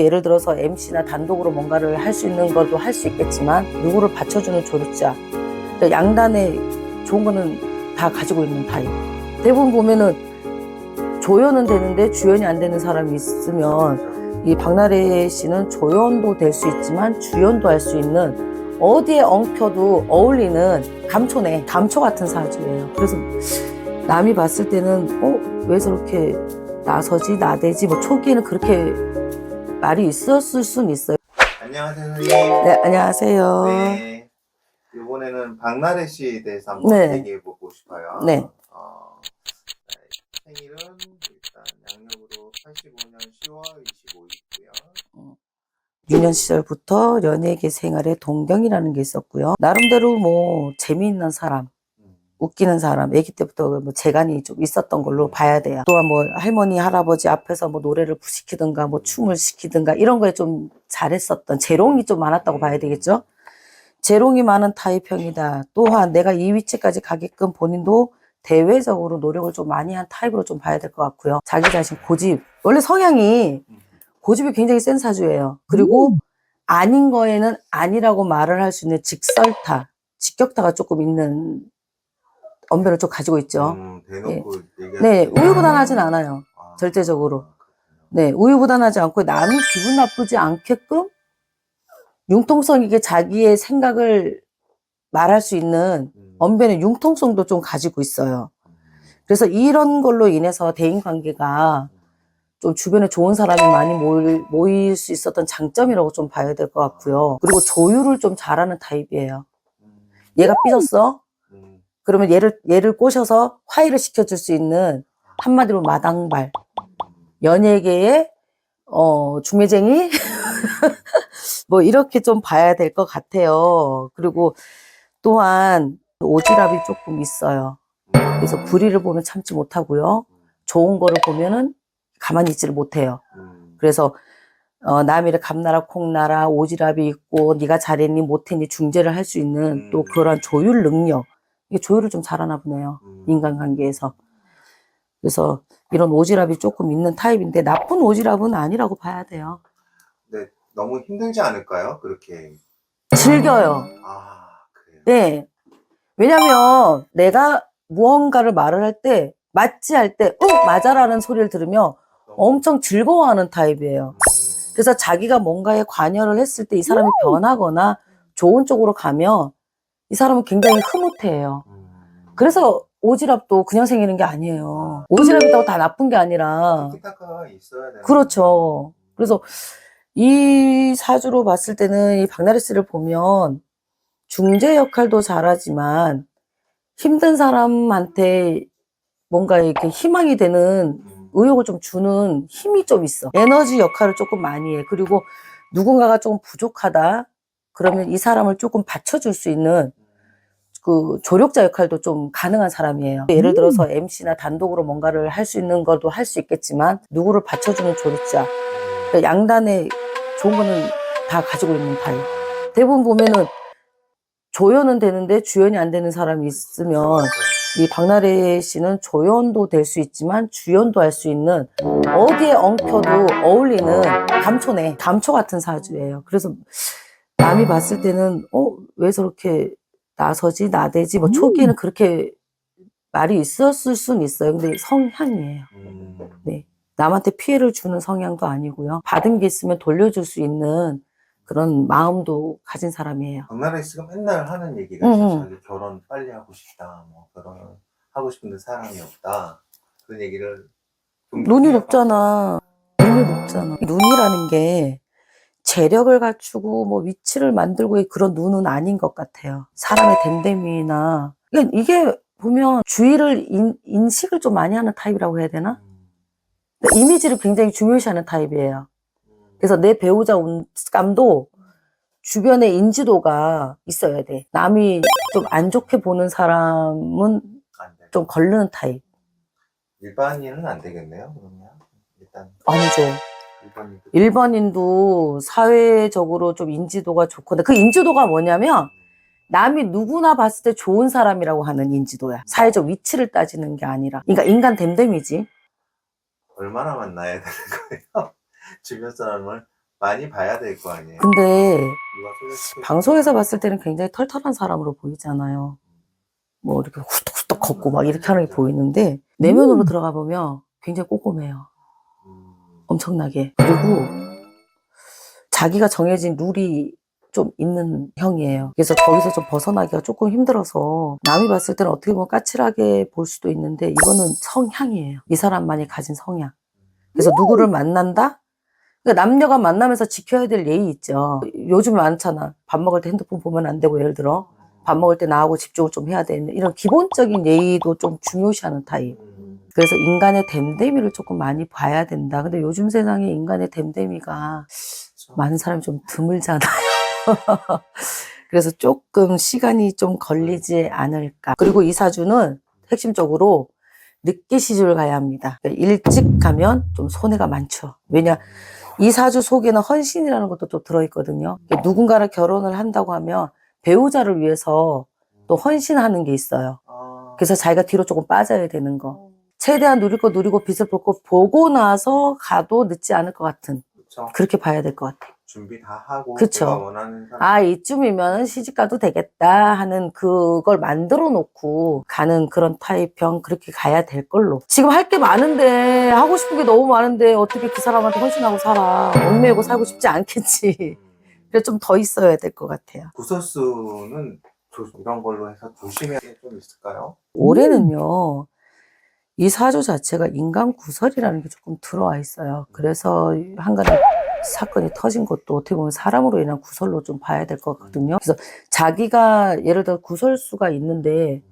예를 들어서 MC나 단독으로 뭔가를 할 수 있는 것도 할 수 있겠지만 누구를 받쳐주는 조력자, 그러니까 양단에 좋은 거는 다 가지고 있는 타입. 대부분 보면은 조연은 되는데 주연이 안 되는 사람이 있으면 이 박나래 씨는 조연도 될 수 있지만 주연도 할 수 있는, 어디에 엉켜도 어울리는 감초네. 감초 같은 사주예요. 그래서 남이 봤을 때는 왜 저렇게 나서지 나대지, 뭐 초기에는 그렇게 말이 있었을 수는 있어요. 안녕하세요, 선생님. 네, 안녕하세요. 네. 이번에는 박나래 씨에 대해서 한번 네. 얘기해보고 싶어요. 네. 생일은 일단 양력으로 85년 10월 25일이고요. 유년 시절부터 연예계 생활에 동경이라는 게 있었고요. 나름대로 뭐 재미있는 사람, 웃기는 사람, 아기 때부터 뭐 재간이 좀 있었던 걸로 봐야 돼요. 또한 뭐 할머니, 할아버지 앞에서 뭐 노래를 시키든가 뭐 춤을 시키든가 이런 거에 좀 잘했었던, 재롱이 좀 많았다고 봐야 되겠죠. 재롱이 많은 타입형이다. 또한 내가 이 위치까지 가게끔 본인도 대외적으로 노력을 좀 많이 한 타입으로 좀 봐야 될 것 같고요. 자기 자신 고집. 원래 성향이 고집이 굉장히 센 사주예요. 그리고 아닌 거에는 아니라고 말을 할 수 있는 직설타, 직격타가 조금 있는 언변을 좀 가지고 있죠. 대놓고 네, 얘기하지. 우유부단하진 않아요. 절대적으로. 네, 우유부단하지 않고 남이 기분 나쁘지 않게끔 융통성 있게 자기의 생각을 말할 수 있는 언변의 융통성도 좀 가지고 있어요. 그래서 이런 걸로 인해서 대인관계가 좀 주변에 좋은 사람이 많이 모일 수 있었던 장점이라고 좀 봐야 될 것 같고요. 그리고 조율을 좀 잘하는 타입이에요. 얘가 삐졌어? 그러면 얘를 꼬셔서 화해를 시켜줄 수 있는, 한마디로 마당발. 연예계의 중매쟁이? 뭐 이렇게 좀 봐야 될 것 같아요. 그리고 또한 오지랖이 조금 있어요. 그래서 불의를 보면 참지 못하고요. 좋은 거를 보면은 가만히 있지를 못해요. 그래서 남이를 감나라 콩나라 오지랖이 있고, 네가 잘했니 못했니 중재를 할 수 있는 또 그런 조율 능력, 이게 조율을 좀 잘하나 보네요. 인간관계에서. 그래서 이런 오지랖이 조금 있는 타입인데 나쁜 오지랖은 아니라고 봐야 돼요. 네, 너무 힘들지 않을까요? 그렇게. 즐겨요. 그래요? 네. 왜냐면 내가 무언가를 말을 할 때, 맞지 할 때 맞아라는 소리를 들으면 엄청 즐거워하는 타입이에요. 그래서 자기가 뭔가에 관여를 했을 때 이 사람이 변하거나 좋은 쪽으로 가면 이 사람은 굉장히 흐뭇해해요. 그래서 오지랖도 그냥 생기는 게 아니에요. 오지랖 있다고 다 나쁜 게 아니라. 티키타카가 있어야 되는. 그렇죠. 그래서 이 사주로 봤을 때는 이 박나래 씨를 보면 중재 역할도 잘하지만 힘든 사람한테 뭔가 이렇게 희망이 되는, 의욕을 좀 주는 힘이 좀 있어. 에너지 역할을 조금 많이 해. 그리고 누군가가 조금 부족하다 그러면 이 사람을 조금 받쳐줄 수 있는 그 조력자 역할도 좀 가능한 사람이에요. 예를 들어서 MC나 단독으로 뭔가를 할 수 있는 것도 할 수 있겠지만 누구를 받쳐주는 조력자, 그러니까 양단에 좋은 거는 다 가지고 있는 타입. 대부분 보면은 조연은 되는데 주연이 안 되는 사람이 있으면 이 박나래 씨는 조연도 될 수 있지만 주연도 할 수 있는, 어디에 엉켜도 어울리는 감초네. 감초 같은 사주예요. 그래서 남이 봤을 때는 왜 저렇게 나서지 나대지, 뭐 초기에는 그렇게 말이 있었을 수는 있어요. 근데 성향이에요. 네. 남한테 피해를 주는 성향도 아니고요. 받은 게 있으면 돌려줄 수 있는 그런 마음도 가진 사람이에요. 박나래 씨가 맨날 하는 얘기가 있어요. 자기 결혼 빨리 하고 싶다, 뭐 결혼하고 싶은데 사람이 없다, 그런 얘기를. 눈이 높잖아. 눈이 높잖아. 눈이라는 게 재력을 갖추고 뭐 위치를 만들고 그런 눈은 아닌 것 같아요. 사람의 됨됨이나, 이게 보면 주의를 인식을 좀 많이 하는 타입이라고 해야 되나? 그러니까 이미지를 굉장히 중요시하는 타입이에요. 그래서 내 배우자 운감도 주변에 인지도가 있어야 돼. 남이 좀 안 좋게 보는 사람은 좀 걸르는 타입. 일반인은 안 되겠네요, 그러면. 일단 아니죠. 일반인도 사회적으로 좀 인지도가 좋고, 근데 그 인지도가 뭐냐면 남이 누구나 봤을 때 좋은 사람이라고 하는 인지도야. 사회적 위치를 따지는 게 아니라. 그러니까 인간 됨됨이지. 얼마나 만나야 되는 거예요? 주변 사람을 많이 봐야 될 거 아니에요. 근데 누가 소개시켜 방송에서 봤을 때는 굉장히 털털한 사람으로 보이잖아요. 뭐 이렇게 후딱후딱 걷고 막 이렇게 하는 게 보이는데 내면으로 들어가 보면 굉장히 꼼꼼해요. 엄청나게. 그리고 자기가 정해진 룰이 좀 있는 형이에요. 그래서 거기서 좀 벗어나기가 조금 힘들어서 남이 봤을 때는 어떻게 보면 까칠하게 볼 수도 있는데 이거는 성향이에요. 이 사람만이 가진 성향. 그래서 누구를 만난다? 그러니까 남녀가 만나면서 지켜야 될 예의 있죠. 요즘 많잖아. 밥 먹을 때 핸드폰 보면 안 되고 예를 들어 밥 먹을 때 나하고 집중을 좀 해야 되는 이런 기본적인 예의도 좀 중요시하는 타입. 그래서 인간의 됨됨이를 조금 많이 봐야 된다. 근데 요즘 세상에 인간의 됨됨이가 많은 사람이 좀 드물잖아요. 그래서 조금 시간이 좀 걸리지 않을까. 그리고 이 사주는 핵심적으로 늦게 시집을 가야 합니다. 일찍 가면 좀 손해가 많죠. 왜냐, 이 사주 속에는 헌신이라는 것도 또 들어있거든요. 누군가를 결혼을 한다고 하면 배우자를 위해서 또 헌신하는 게 있어요. 그래서 자기가 뒤로 조금 빠져야 되는 거. 최대한 누릴 거 누리고 빛을 볼 거 보고 나서 가도 늦지 않을 것 같은. 그쵸. 그렇게 봐야 될 것 같아요. 준비 다 하고 그쵸. 제가 원하는 사람 아, 이쯤이면 시집 가도 되겠다 하는 그걸 만들어 놓고 가는 그런 타입형 그렇게 가야 될 걸로. 지금 할 게 많은데, 하고 싶은 게 너무 많은데, 어떻게 그 사람한테 헌신하고 살아. 얽매이고 살고 싶지 않겠지. 그래서 좀 더 있어야 될 것 같아요. 구설수는 이런 걸로 해서 조심해야 될 게 좀 있을까요? 올해는요, 이 사주 자체가 인간 구설이라는 게 조금 들어와 있어요. 그래서 한가지 사건이 터진 것도 어떻게 보면 사람으로 인한 구설로 좀 봐야 될 것 같거든요. 그래서 자기가 예를 들어 구설수가 있는데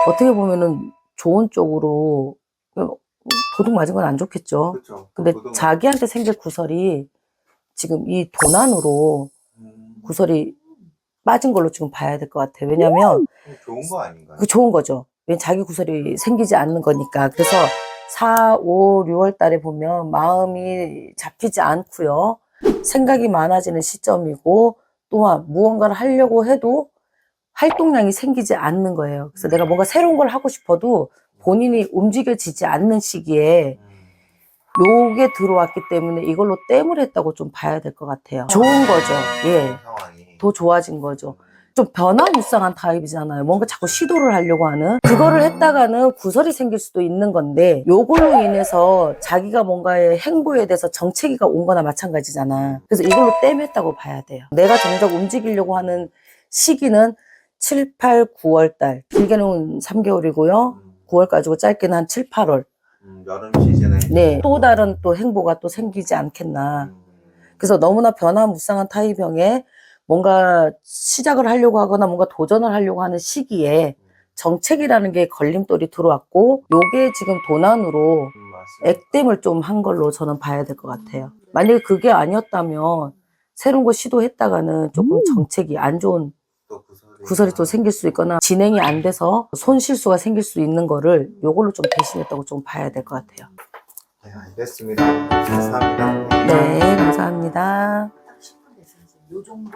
어떻게 보면은 좋은 쪽으로 도둑 맞은 건 안 좋겠죠. 그렇죠. 근데 자기한테 생길 구설이 지금 이 도난으로 구설이 빠진 걸로 지금 봐야 될 것 같아요. 왜냐면 좋은 거 아닌가요? 그 좋은 거죠. 왜냐면 자기 구설이 생기지 않는 거니까. 그래서 4, 5, 6월 달에 보면 마음이 잡히지 않고요. 생각이 많아지는 시점이고 또한 무언가를 하려고 해도 활동량이 생기지 않는 거예요. 그래서 내가 뭔가 새로운 걸 하고 싶어도 본인이 움직여지지 않는 시기에 요게 들어왔기 때문에 이걸로 땜을 했다고 좀 봐야 될 것 같아요. 좋은 거죠. 예. 상황이 더 좋아진 거죠. 좀 변화무쌍한 타입이잖아요. 뭔가 자꾸 시도를 하려고 하는. 그거를 했다가는 구설이 생길 수도 있는 건데 요걸로 인해서 자기가 뭔가의 행보에 대해서 정체기가 온 거나 마찬가지잖아. 그래서 이걸로 땜했다고 봐야 돼요. 내가 정작 움직이려고 하는 시기는 7, 8, 9월 달. 길게는 3개월이고요. 9월 가지고 짧게는 한 7, 8월. 여름 시즌에 네. 또 다른 또 행보가 또 생기지 않겠나. 그래서 너무나 변화무쌍한 타입형에 뭔가 시작을 하려고 하거나 뭔가 도전을 하려고 하는 시기에 정책이라는 게 걸림돌이 들어왔고 요게 지금 도난으로 맞습니다. 액땜을 좀 한 걸로 저는 봐야 될 것 같아요. 만약에 그게 아니었다면 새로운 거 시도했다가는 조금 정책이 안 좋은 또 구설이 또 생길 수 있거나 진행이 안 돼서 손실수가 생길 수 있는 거를 요걸로 좀 대신했다고 좀 봐야 될 것 같아요. 네, 알겠습니다. 감사합니다. 네, 감사합니다. 요 정도